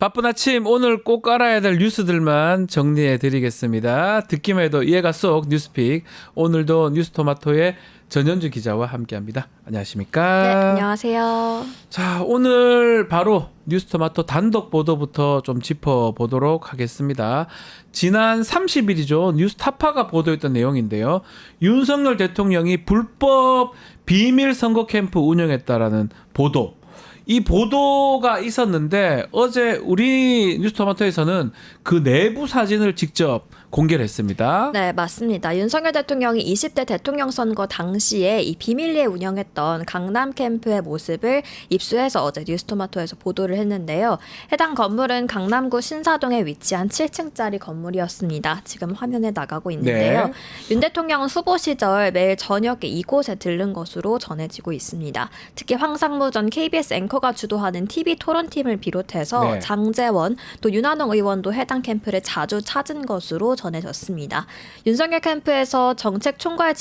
바쁜 아침 오늘 꼭 알아야 될 뉴스들만 정리해 드리겠습니다. 듣기만 해도 이해가 쏙 뉴스픽. 오늘도 뉴스토마토의 전현주 기자와 함께합니다. 안녕하십니까? 네, 안녕하세요. 자, 오늘 바로 뉴스토마토 단독 보도부터 좀 짚어보도록 하겠습니다. 지난 30일이죠. 뉴스타파가 보도했던 내용인데요. 윤석열 대통령이 불법 비밀 선거 캠프 운영했다라는 보도. 이 보도가 있었는데 어제 우리 뉴스토마토에서는 그 내부 사진을 직접 공개를 했습니다. 네, 맞습니다. 윤석열 대통령이 20대 대통령 선거 당시에 이 비밀리에 운영했던 강남 캠프의 모습을 입수해서 어제 뉴스토마토에서 보도를 했는데요. 해당 건물은 강남구 신사동에 위치한 7층짜리 건물이었습니다. 지금 화면에 나가고 있는데요. 네. 윤 대통령은 후보 시절 매일 저녁에 이곳에 들른 것으로 전해지고 있습니다. 특히 황상무 전 KBS 앵커가 주도하는 TV 토론팀을 비롯해서 네. 장제원 또 윤한홍 의원도 해당 캠프를 자주 찾은 것으로 전해졌습니다. 윤석열 캠프에서 정책총괄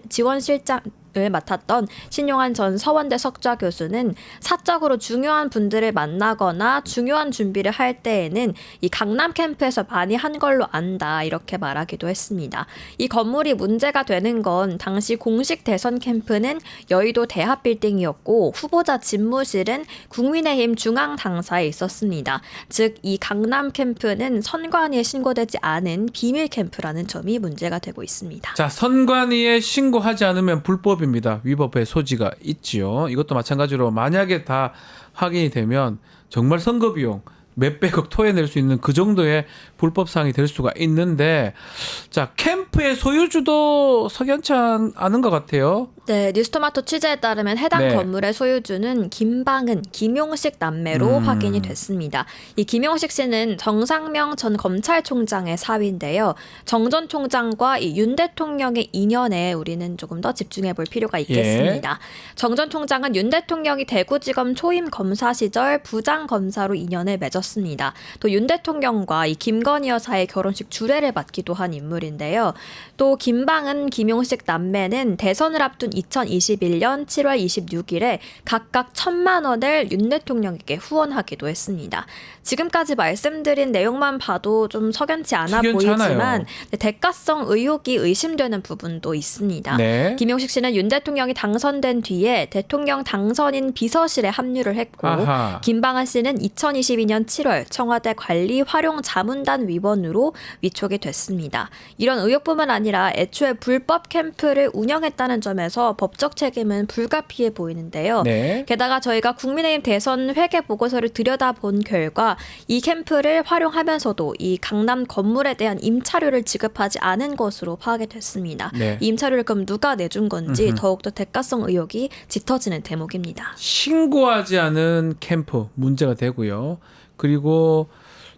지원실장을 맡았던 신용환 전 서원대 석좌 교수는 사적으로 중요한 분들을 만나거나 중요한 준비를 할 때에는 이 강남 캠프에서 많이 한 걸로 안다 이렇게 말하기도 했습니다. 이 건물이 문제가 되는 건 당시 공식 대선 캠프는 여의도 대합 빌딩이었고 후보자 집무실은 국민의힘 중앙 당사에 있었습니다. 즉 이 강남 캠프는 선관위에 신고되지 않은 비밀 캠프라는 점이 문제가 되고 있습니다. 자, 선관위에 신고하지 않으면 불법입니다. 위법의 소지가 있지요. 이것도 마찬가지로 만약에 다 확인이 되면 정말 선거 비용 몇백억 토해낼 수 있는 그 정도의 불법 사항이 될 수가 있는데, 자, 캠프의 소유주도 석연치 않은 것 같아요. 네, 뉴스토마토 취재에 따르면 해당 네. 건물의 소유주는 김방은, 김용식 남매로 확인이 됐습니다. 이 김용식 씨는 정상명 전 검찰총장의 사위인데요. 정 전 총장과 이 윤 대통령의 인연에 우리는 조금 더 집중해 볼 필요가 있겠습니다. 정 전 총장은 윤 대통령이 대구지검 초임 검사 시절 부장검사로 인연을 맺었습니다. 또 윤 대통령과 이 김건희 여사의 결혼식 주례를 맡기도 한 인물인데요. 또 김방은, 김용식 남매는 대선을 앞둔 2021년 7월 26일에 각각 1,000만 원을 윤 대통령에게 후원하기도 했습니다. 지금까지 말씀드린 내용만 봐도 좀 석연치 않아 보이지만 대가성 의혹이 의심되는 부분도 있습니다. 네. 김용식 씨는 윤 대통령이 당선된 뒤에 대통령 당선인 비서실에 합류를 했고 아하. 김방한 씨는 2022년 7월 청와대 관리 활용 자문단 위원으로 위촉이 됐습니다. 이런 의혹뿐만 아니라 애초에 불법 캠프를 운영했다는 점에서 법적 책임은 불가피해 보이는데요. 네. 게다가 저희가 국민의힘 대선 회계 보고서를 들여다본 결과 이 캠프를 활용하면서도 이 강남 건물에 대한 임차료를 지급하지 않은 것으로 파악이 됐습니다. 네. 이 임차료를 그럼 누가 내준 건지 더욱더 대가성 의혹이 짙어지는 대목입니다. 신고하지 않은 캠프 문제가 되고요. 그리고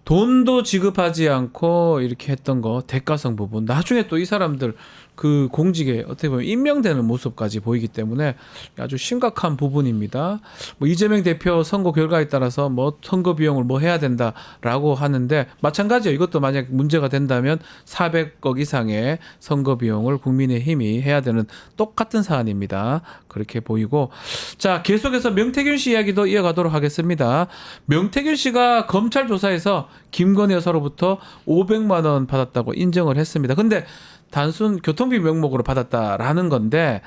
돈도 지급하지 않고 이렇게 했던 거 대가성 부분. 나중에 또 이 사람들 그 공직에 어떻게 보면 임명되는 모습까지 보이기 때문에 아주 심각한 부분입니다. 뭐 이재명 대표 선거 결과에 따라서 뭐 선거 비용을 뭐 해야 된다라고 하는데 마찬가지예요. 이것도 만약 문제가 된다면 400억 이상의 선거 비용을 국민의힘이 해야 되는 똑같은 사안입니다. 그렇게 보이고, 자, 계속해서 명태균 씨 이야기도 이어가도록 하겠습니다. 명태균 씨가 검찰 조사에서 김건희 여사로부터 500만 원 받았다고 인정을 했습니다. 근데 단순 교통비 명목으로 받았다라는 건데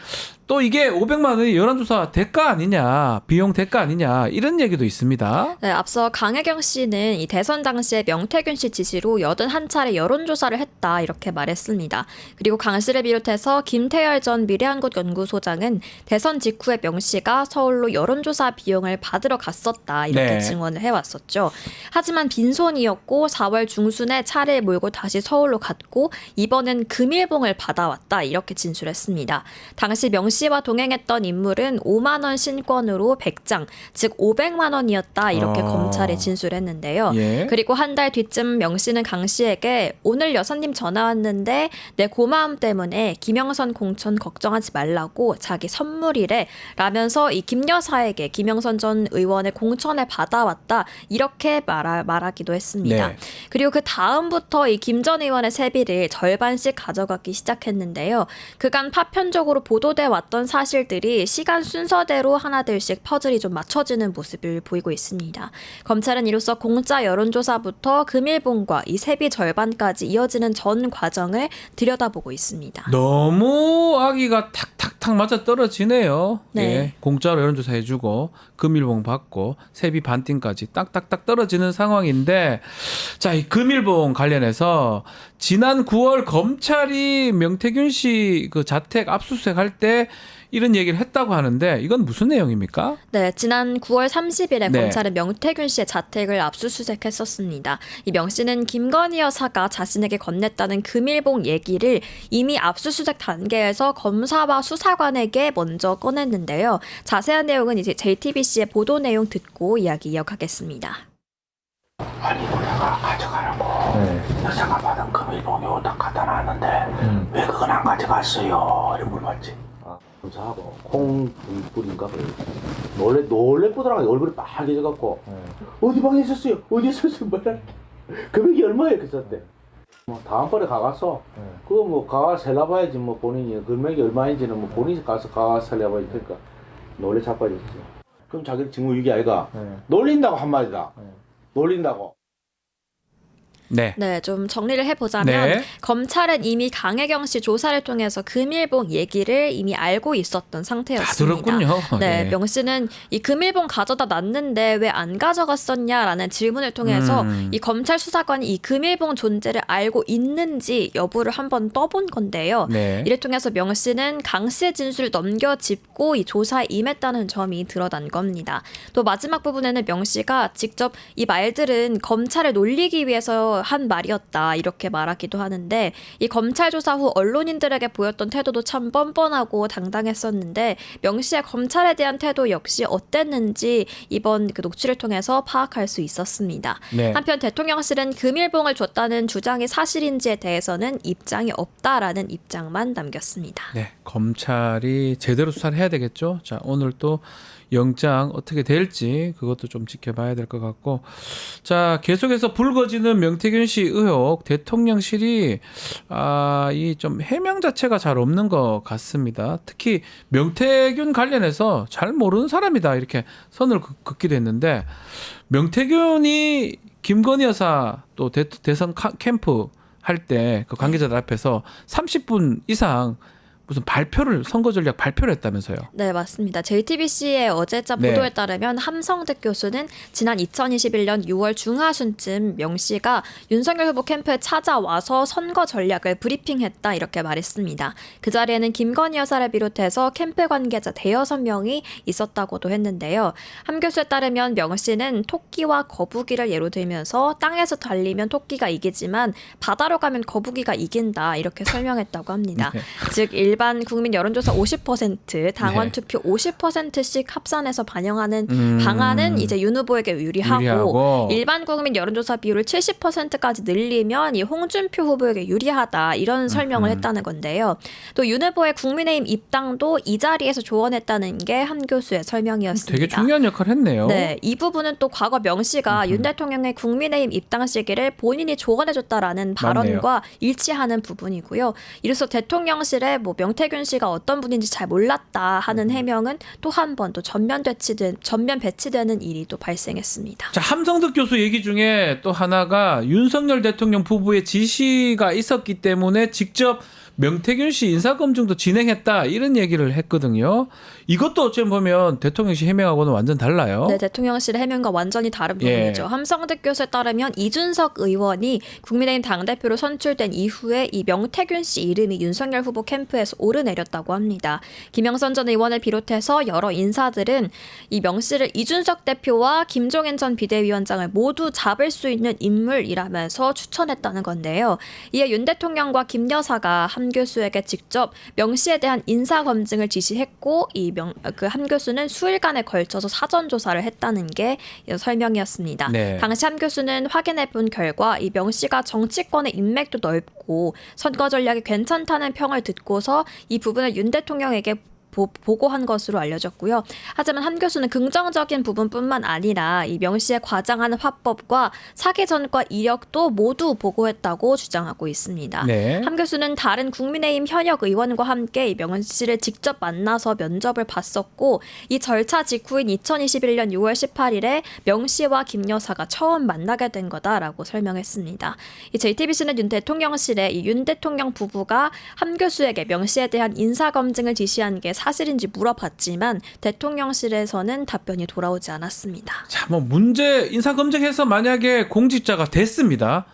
또 이게 500만 원이 여론조사 대가 아니냐, 비용 대가 아니냐 이런 얘기도 있습니다. 네, 앞서 강혜경 씨는 이 대선 당시에 명태균 씨 지시로 81차례 여론조사를 했다 이렇게 말했습니다. 그리고 강 씨를 비롯해서 김태열 전 미래한국연구소장은 대선 직후에 명 씨가 서울로 여론조사 비용을 받으러 갔었다 이렇게 네. 증언을 해왔었죠. 하지만 빈손이었고 4월 중순에 차를 몰고 다시 서울로 갔고 이번엔 금일봉을 받아왔다 이렇게 진술했습니다. 당시 명 씨와 동행했던 인물은 5만 원 신권으로 100장, 즉 500만 원이었다 이렇게 검찰에 진술했는데요. 예. 그리고 한 달 뒤쯤 명 씨는 강 씨에게 오늘 여사님 전화 왔는데 내 고마움 때문에 김영선 공천 걱정하지 말라고 자기 선물이래 라면서 이 김 여사에게 김영선 전 의원의 공천을 받아왔다 이렇게 말하기도 했습니다. 네. 그리고 그 다음부터 이 김 전 의원의 세비를 절반씩 가져가기 시작했는데요. 그간 파편적으로 보도돼 왔던 왔던 사실들이 시간 순서대로 하나둘씩 퍼즐이 좀 맞춰지는 모습을 보이고 있습니다. 검찰은 이로써 공짜 여론조사부터 금일봉과 이 세비 절반까지 이어지는 전 과정을 들여다보고 있습니다. 너무 아기가 탁탁탁 맞아 떨어지네요. 네. 예, 공짜로 여론조사 해주고 금일봉 받고 세비 반띵까지 딱딱딱 떨어지는 상황인데, 자, 이 금일봉 관련해서 지난 9월 검찰이 명태균 씨 그 자택 압수수색할 때 이런 얘기를 했다고 하는데 이건 무슨 내용입니까? 네, 지난 9월 30일에 네. 검찰은 명태균 씨의 자택을 압수수색했었습니다. 이 명 씨는 김건희 여사가 자신에게 건넸다는 금일봉 얘기를 이미 압수수색 단계에서 검사와 수사관에게 먼저 꺼냈는데요. 자세한 내용은 이제 JTBC의 보도 내용 듣고 이야기 이어가겠습니다. 아니 내가 가져가라고 여자가 받은 금일봉이 오다 갖다 놨는데 왜 그건 안 가져갔어요? 이렇게 물어봤지. 검사하고 콩불인가 그래. 놀래 뿌더라고. 얼굴이 빨개져갖고 어디 방에 있었어요? 어디 있었어요? 뭐라. 금액이 얼마예요? 그랬었대. 뭐 다음번에 가가서 그거 뭐 가가 살려봐야지. 뭐 본인이 금액이 얼마인지는 뭐 본인이 가서 가가 살려봐야지. 그러니까 놀래 자빠졌지. 그럼 자기 직무유기 아이가 놀린다고 한 말이다. 놀린다고. 네, 좀 정리를 해보자면 네. 검찰은 이미 강혜경 씨 조사를 통해서 금일봉 얘기를 이미 알고 있었던 다 상태였습니다. 들었군요. 네, 명 씨는 이 금일봉 가져다 놨는데 왜 안 가져갔었냐라는 질문을 통해서 이 검찰 수사관이 이 금일봉 존재를 알고 있는지 여부를 한번 떠본 건데요. 네. 이를 통해서 명 씨는 강 씨의 진술을 넘겨짚고 이 조사에 임했다는 점이 드러난 겁니다. 또 마지막 부분에는 명 씨가 직접 이 말들은 검찰을 놀리기 위해서 한 말이었다 이렇게 말하기도 하는데, 이 검찰 조사 후 언론인들에게 보였던 태도도 참 뻔뻔하고 당당했었는데 명 씨의 검찰에 대한 태도 역시 어땠는지 이번 그 녹취를 통해서 파악할 수 있었습니다. 네. 한편 대통령실은 금일봉을 줬다는 주장이 사실인지에 대해서는 입장이 없다라는 입장만 남겼습니다. 네, 검찰이 제대로 수사를 해야 되겠죠. 자, 오늘 또 영장 어떻게 될지 그것도 좀 지켜봐야 될 것 같고, 자, 계속해서 불거지는 명태균 씨 의혹, 대통령실이 이 좀 해명 자체가 잘 없는 것 같습니다. 특히 명태균 관련해서 잘 모르는 사람이다 이렇게 선을 긋기도 했는데, 명태균이 김건희 여사 또 대선 캠프 할 때 그 관계자들 앞에서 30분 이상 무슨 선거 전략 발표를 했다면서요. 네, 맞습니다. JTBC의 어제자 네. 보도에 따르면 함성득 교수는 지난 2021년 6월 중하순쯤 명 씨가 윤석열 후보 캠프에 찾아와서 선거 전략을 브리핑했다 이렇게 말했습니다. 그 자리에는 김건희 여사를 비롯해서 캠프 관계자 대여섯 명이 있었다고도 했는데요. 함 교수에 따르면 명 씨는 토끼와 거북이를 예로 들면서 땅에서 달리면 토끼가 이기지만 바다로 가면 거북이가 이긴다 이렇게 설명했다고 합니다. 네. 즉 일반 국민 여론조사 50%, 당원 네. 투표 50%씩 합산해서 반영하는 방안은 이제 윤 후보에게 유리하고 일반 국민 여론조사 비율을 70%까지 늘리면 이 홍준표 후보에게 유리하다 이런 설명을 했다는 건데요. 또 윤 후보의 국민의힘 입당도 이 자리에서 조언했다는 게 한 교수의 설명이었습니다. 되게 중요한 역할을 했네요. 네, 이 부분은 또 과거 명 씨가 윤 대통령의 국민의힘 입당 시기를 본인이 조언해줬다라는 발언과 일치하는 부분이고요. 이로써 대통령실에 뭐 명태균 씨가 어떤 분인지 잘 몰랐다 하는 해명은 또 한 번 또 전면 배치되는 일이 또 발생했습니다. 자, 함성득 교수 얘기 중에 또 하나가 윤석열 대통령 부부의 지시가 있었기 때문에 직접 명태균 씨 인사검증도 진행했다 이런 얘기를 했거든요. 이것도 어찌 보면 대통령실 해명하고는 완전 달라요. 네, 대통령실의 해명과 완전히 다른 부분이죠. 함성득 교수에 따르면 이준석 의원이 국민의힘 당대표로 선출된 이후에 이 명태균 씨 이름이 윤석열 후보 캠프에서 오르내렸다고 합니다. 김영선 전 의원을 비롯해서 여러 인사들은 이 명 씨를 이준석 대표와 김종인 전 비대위원장을 모두 잡을 수 있는 인물이라면서 추천했다는 건데요. 이에 윤 대통령과 김 여사가 함 교수에게 직접 명 씨에 대한 인사 검증을 지시했고 그 함 교수는 수일간에 걸쳐서 사전 조사를 했다는 게 설명이었습니다. 네. 당시 함 교수는 확인해 본 결과 이 명 씨가 정치권의 인맥도 넓고 선거 전략이 괜찮다는 평을 듣고서 이 부분을 윤 대통령에게 보고한 것으로 알려졌고요. 하지만 한 교수는 긍정적인 부분뿐만 아니라 이 명 씨의 과장하는 화법과 사기 전과 이력도 모두 보고했다고 주장하고 있습니다. 네. 한 교수는 다른 국민의힘 현역 의원과 함께 이 명 씨를 직접 만나서 면접을 봤었고 이 절차 직후인 2021년 6월 18일에 명 씨와 김 여사가 처음 만나게 된 거다라고 설명했습니다. 이 JTBC는 윤 대통령실에 이 윤 대통령 부부가 한 교수에게 명 씨에 대한 인사 검증을 지시한 게 사실인지 물어봤지만 대통령실에서는 답변이 돌아오지 않았습니다. 자, 뭐 문제 인사 검증해서 만약에 공직자가 됐습니다.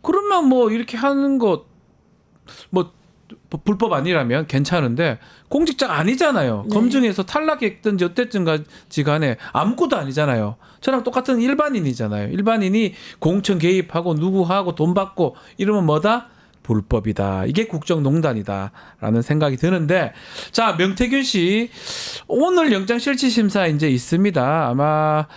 그러면 뭐 이렇게 하는 것 뭐 불법 아니라면 괜찮은데 공직자가 아니잖아요. 네. 검증해서 탈락했든지 어땠든지 간에 아무것도 아니잖아요. 저랑 똑같은 일반인이잖아요. 일반인이 공천 개입하고 누구하고 돈 받고 이러면 뭐다? 불법이다. 이게 국정농단이다라는 생각이 드는데, 자, 명태균 씨 오늘 영장실질심사 이제 있습니다. 아마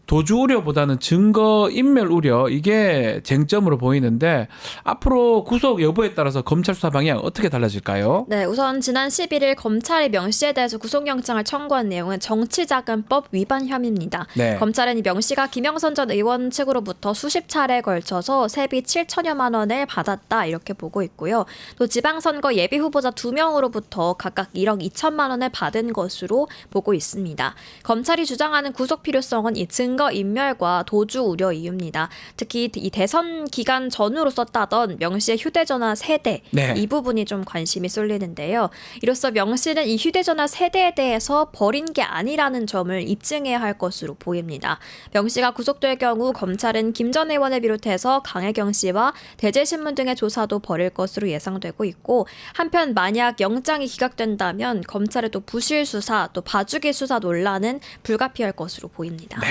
도주 우려보다는 증거 인멸 우려 이게 쟁점으로 보이는데 앞으로 구속 여부에 따라서 검찰 수사 방향 어떻게 달라질까요? 네, 우선 지난 11일 검찰이 명 씨에 대해서 구속영장을 청구한 내용은 정치자금법 위반 혐의입니다. 네. 검찰은 이 명 씨가 김영선 전 의원 측으로부터 수십 차례에 걸쳐서 세비 7천여만 원을 받았다 이렇게 보고 있고요. 또 지방선거 예비후보자 2명으로부터 각각 1억 2천만 원을 받은 것으로 보고 있습니다. 검찰이 주장하는 구속 필요성은 이 증거 인멸과 도주 우려 이유입니다. 특히 이 대선 기간 전후로 썼다던 명 씨의 휴대전화 세대 네. 이 부분이 좀 관심이 쏠리는데요. 이로써 명 씨는 이 휴대전화 세대에 대해서 버린 게 아니라는 점을 입증해야 할 것으로 보입니다. 명 씨가 구속될 경우 검찰은 김 전 의원을 비롯해서 강혜경 씨와 대제신문 등의 조사도 벌일 것으로 예상되고 있고 한편 만약 영장이 기각된다면 검찰의 또 부실 수사 또 봐주기 수사 논란은 불가피할 것으로 보입니다.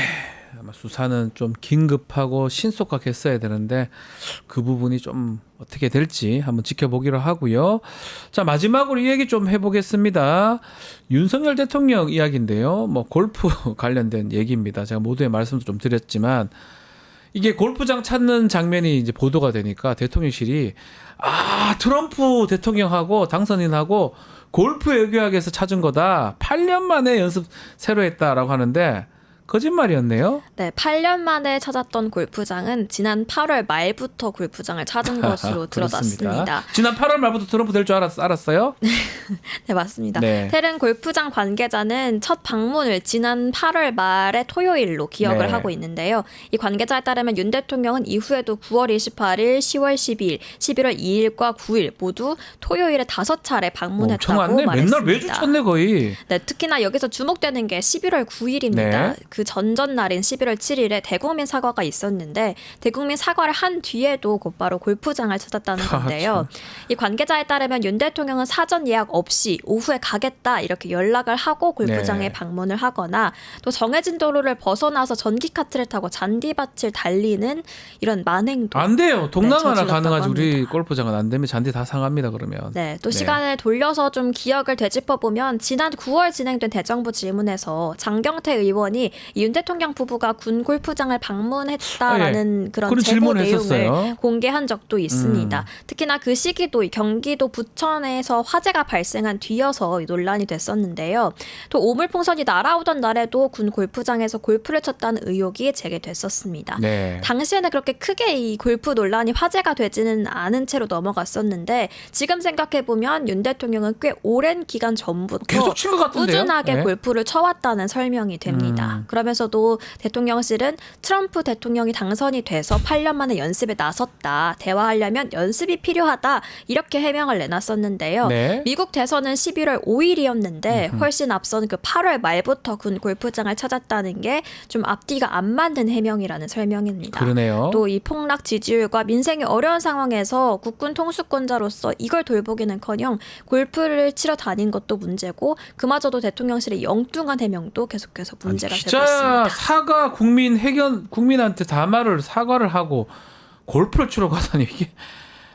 아마 수사는 좀 긴급하고 신속하게 했어야 되는데 그 부분이 좀 어떻게 될지 한번 지켜보기로 하고요. 자, 마지막으로 이 얘기 좀 해보겠습니다. 윤석열 대통령 이야기인데요. 뭐 골프 관련된 얘기입니다. 제가 모두의 말씀도 좀 드렸지만 이게 골프장 찾는 장면이 이제 보도가 되니까 대통령실이 트럼프 대통령하고 당선인하고 골프 외교학에서 찾은 거다. 8년 만에 연습 새로 했다라고 하는데 거짓말이었네요. 네, 8년 만에 찾았던 골프장은 지난 8월 말부터 골프장을 찾은 것으로 드러났습니다. 지난 8월 말부터 트럼프 될 줄 알았어요? 네, 맞습니다. 네. 테른 골프장 관계자는 첫 방문을 지난 8월 말의 토요일로 기억을 네. 하고 있는데요. 이 관계자에 따르면 윤 대통령은 이후에도 9월 28일, 10월 12일, 11월 2일과 9일 모두 토요일에 5차례 방문했다고 엄청 말했습니다. 맨날 매주 쳤네 거의. 네, 특히나 여기서 주목되는 게 11월 9일입니다. 네. 그 전전날인 11월 7일에 대국민 사과가 있었는데 대국민 사과를 한 뒤에도 곧바로 골프장을 찾았다는 건데요. 이 관계자에 따르면 윤 대통령은 사전 예약 없이 오후에 가겠다 이렇게 연락을 하고 골프장에 네. 방문을 하거나 또 정해진 도로를 벗어나서 전기카트를 타고 잔디밭을 달리는 이런 만행도 안 돼요. 동남아나 저질렀다고 가능하지. 우리 합니다. 골프장은 안 되면 잔디 다 상합니다. 그러면. 네, 또 시간을 돌려서 좀 기억을 되짚어보면 지난 9월 진행된 대정부 질문에서 장경태 의원이 윤 대통령 부부가 군 골프장을 방문했다라는 그런 그런 제보 질문을 내용을 했었어요. 공개한 적도 있습니다. 특히나 그 시기도 이 경기도 부천에서 화재가 발생한 뒤여서 논란이 됐었는데요. 또 오물풍선이 날아오던 날에도 군 골프장에서 골프를 쳤다는 의혹이 제기됐었습니다. 네. 당시에는 그렇게 크게 이 골프 논란이 화제가 되지는 않은 채로 넘어갔었는데 지금 생각해보면 윤 대통령은 꽤 오랜 기간 전부터 계속 친 것 같은데요. 꾸준하게 네. 골프를 쳐왔다는 설명이 됩니다. 그러면서도 대통령실은 트럼프 대통령이 당선이 돼서 8년 만에 연습에 나섰다. 대화하려면 연습이 필요하다. 이렇게 해명을 내놨었는데요. 네. 미국 대선은 11월 5일이었는데 훨씬 앞선 그 8월 말부터 군 골프장을 찾았다는 게 좀 앞뒤가 안 맞는 해명이라는 설명입니다. 그러네요. 또 이 폭락 지지율과 민생이 어려운 상황에서 국군 통수권자로서 이걸 돌보기는커녕 골프를 치러 다닌 것도 문제고 그마저도 대통령실의 엉뚱한 해명도 계속해서 문제가 되고 기자 있습니다. 사과 국민한테 사과를 하고 골프를 치러 가다니 이게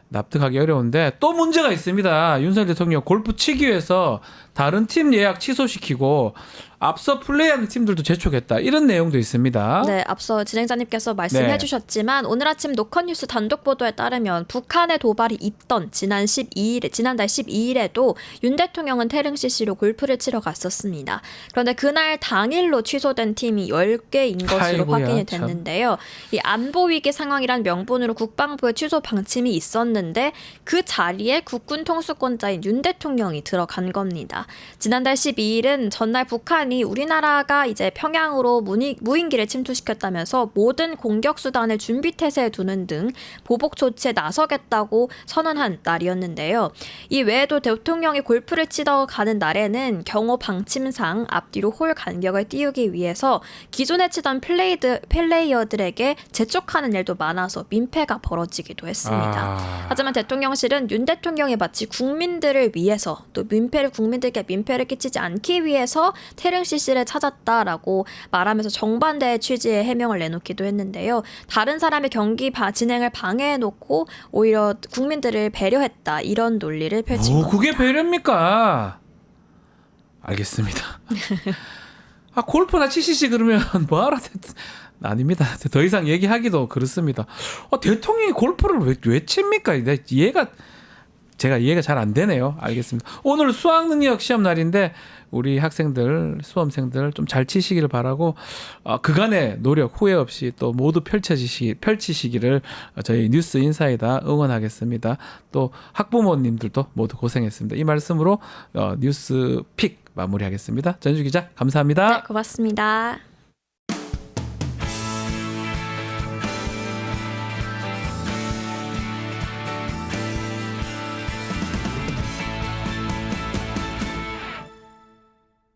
납득하기 어려운데 또 문제가 있습니다. 윤석열 대통령 골프 치기 위해서 다른 팀 예약 취소시키고 앞서 플레이하는 팀들도 재촉했다. 이런 내용도 있습니다. 네, 앞서 진행자님께서 말씀해 네. 주셨지만 오늘 아침 노컷뉴스 단독 보도에 따르면 북한의 도발이 있던 지난달 12일에도 윤 대통령은 태릉 CC로 골프를 치러 갔었습니다. 그런데 그날 당일로 취소된 팀이 10개인 것으로 아이고야, 확인이 참. 됐는데요. 이 안보 위기 상황이란 명분으로 국방부의 취소 방침이 있었는데 그 자리에 국군 통수권자인 윤 대통령이 들어간 겁니다. 지난달 12일은 전날 북한이 우리나라가 이제 평양으로 무인기를 침투시켰다면서 모든 공격 수단을 준비 태세에 두는 등 보복 조치에 나서겠다고 선언한 날이었는데요. 이 외에도 대통령이 골프를 치러 가는 날에는 경호 방침상 앞뒤로 홀 간격을 띄우기 위해서 기존에 치던 플레이어들에게 재촉하는 일도 많아서 민폐가 벌어지기도 했습니다. 하지만 대통령실은 윤 대통령이 마치 국민들을 위해서 또 국민들께 민폐를 끼치지 않기 위해서 태릉 CC를 찾았다라고 말하면서 정반대의 취지의 해명을 내놓기도 했는데요. 다른 사람의 경기 진행을 방해해놓고 오히려 국민들을 배려했다 이런 논리를 펼친 겁니다. 그게 배려입니까? 알겠습니다. 골프나 치시지 그러면 뭐하라 아닙니다. 더 이상 얘기하기도 그렇습니다. 대통령이 골프를 왜 칩니까? 제가 이해가 잘 안 되네요. 알겠습니다. 오늘 수학 능력 시험 날인데 우리 학생들, 수험생들 좀 잘 치시기를 바라고 그간의 노력 후회 없이 또 모두 펼치시기를 저희 뉴스 인사이다 응원하겠습니다. 또 학부모님들도 모두 고생했습니다. 이 말씀으로 뉴스 픽 마무리하겠습니다. 전주 기자 감사합니다. 네, 고맙습니다.